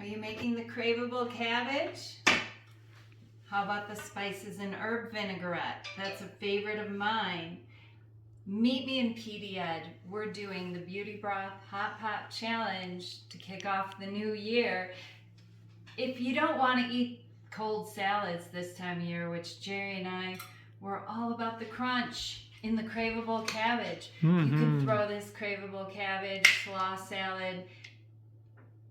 you making the craveable cabbage? How about the spices and herb vinaigrette? That's a favorite of mine. Meet me in PD Ed. We're doing the Beauty Broth Hot Pot Challenge to kick off the new year. If you don't want to eat cold salads this time of year, which Jerry and I were all about the crunch in the craveable cabbage. You can throw this craveable cabbage slaw salad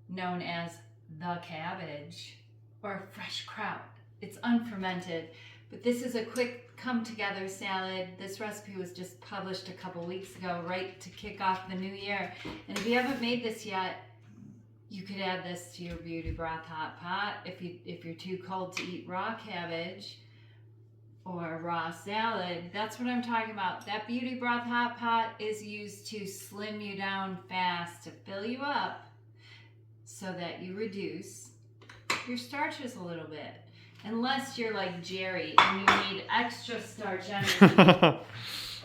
known as the cabbage or fresh kraut. It's unfermented, but this is a quick come together salad. This recipe was just published a couple weeks ago, right to kick off the new year. And if you haven't made this yet, you could add this to your Beauty Broth Hot Pot if you're too cold to eat raw cabbage or raw salad. That's what I'm talking about. That Beauty Broth Hot Pot is used to slim you down fast, to fill you up so that you reduce your starches a little bit. Unless you're like Jerry and you need extra starch energy.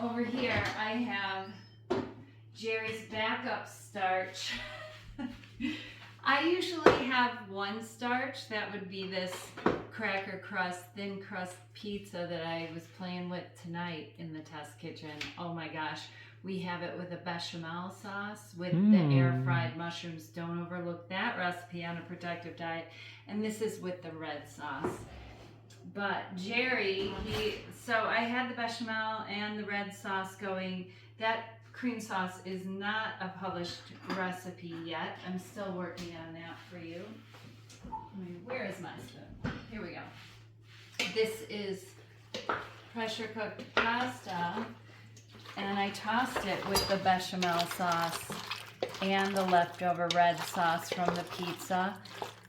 Over here I have Jerry's backup starch. I usually have one starch. That would be this cracker crust, thin crust pizza that I was playing with tonight in the test kitchen. Oh my gosh. We have it with a bechamel sauce with the air fried mushrooms. Don't overlook that recipe on a protective diet. And this is with the red sauce. But Jerry, so I had the bechamel and the red sauce going. That cream sauce is not a published recipe yet. I'm still working on that for you. Where is my spoon? Here we go. This is pressure cooked pasta, and I tossed it with the bechamel sauce and the leftover red sauce from the pizza.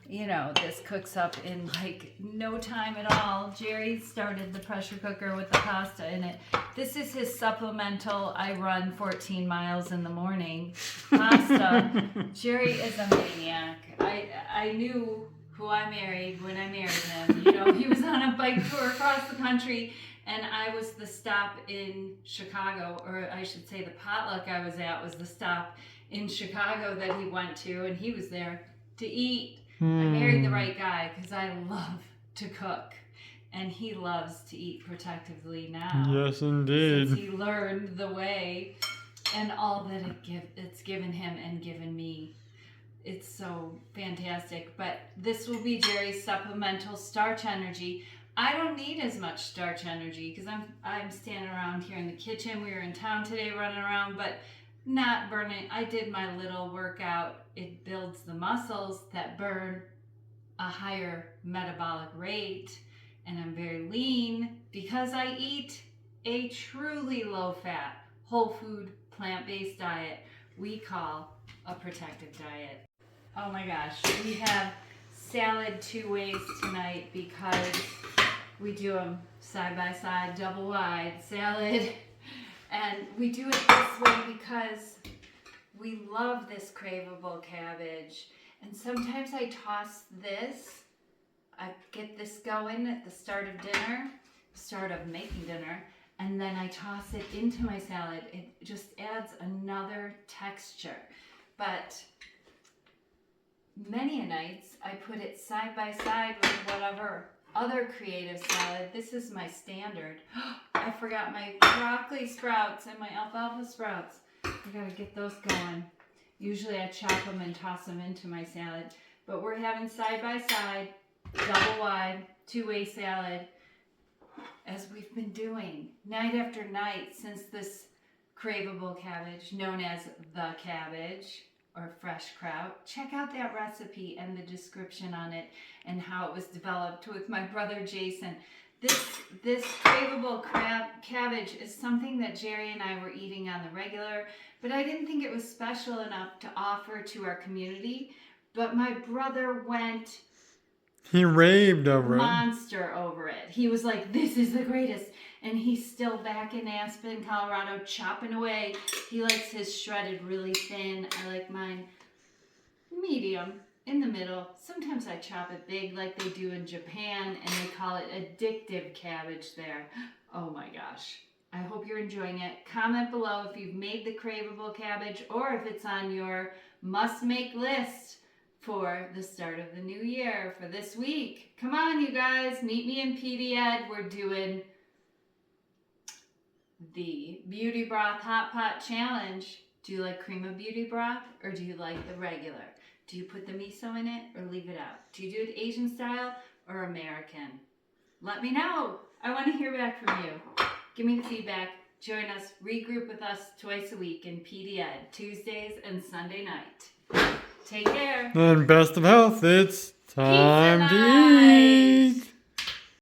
You know, this cooks up in like no time at all. Jerry started the pressure cooker with the pasta in it. This is his supplemental, I run 14 miles in the morning pasta. Jerry is a maniac. I knew who I married when I married him. You know, he was on a bike tour across the country, and I was the stop in Chicago, or I should say the potluck I was at was the stop in Chicago that he went to, and he was there to eat. I married the right guy because I love to cook, and he loves to eat protectively now. Yes, indeed. Since he learned the way and all that it's given him and given me. It's so fantastic. But this will be Jerry's supplemental starch energy. I don't need as much starch energy because I'm standing around here in the kitchen. We were in town today running around, but not burning. I did my little workout. It builds the muscles that burn a higher metabolic rate, and I'm very lean because I eat a truly low-fat, whole food, plant-based diet we call a protective diet. Oh my gosh, we have salad two ways tonight because we do them side by side, double wide salad. And we do it this way because we love this craveable cabbage. And sometimes I toss this. I get this going at the start of dinner, start of making dinner, and then I toss it into my salad. It just adds another texture. But many nights I put it side by side with whatever other creative salad. This is my standard. I forgot my broccoli sprouts and my alfalfa sprouts. I gotta get those going. Usually I chop them and toss them into my salad, but we're having side by side, double wide, two-way salad, as we've been doing night after night since this craveable cabbage, known as the cabbage or fresh kraut. Check out that recipe and the description on it and how it was developed with my brother Jason. This craveable cabbage is something that Jerry and I were eating on the regular, but I didn't think it was special enough to offer to our community. But my brother went He raved over it. Monster over it. He was like, this is the greatest. And he's still back in Aspen, Colorado, chopping away. He likes his shredded really thin. I like mine medium, in the middle. Sometimes I chop it big like they do in Japan, and they call it addictive cabbage there. Oh my gosh. I hope you're enjoying it. Comment below if you've made the craveable cabbage or if it's on your must-make list for the start of the new year for this week. Come on, you guys, meet me in PD Ed. We're doing the Beauty Broth Hot Pot Challenge. Do you like cream of beauty broth or do you like the regular? Do you put the miso in it or leave it out? Do you do it Asian style or American? Let me know. I want to hear back from you. Give me the feedback. Join us, regroup with us twice a week in PD Ed, Tuesdays and Sunday night. Take care. And best of health, it's time to night. eat.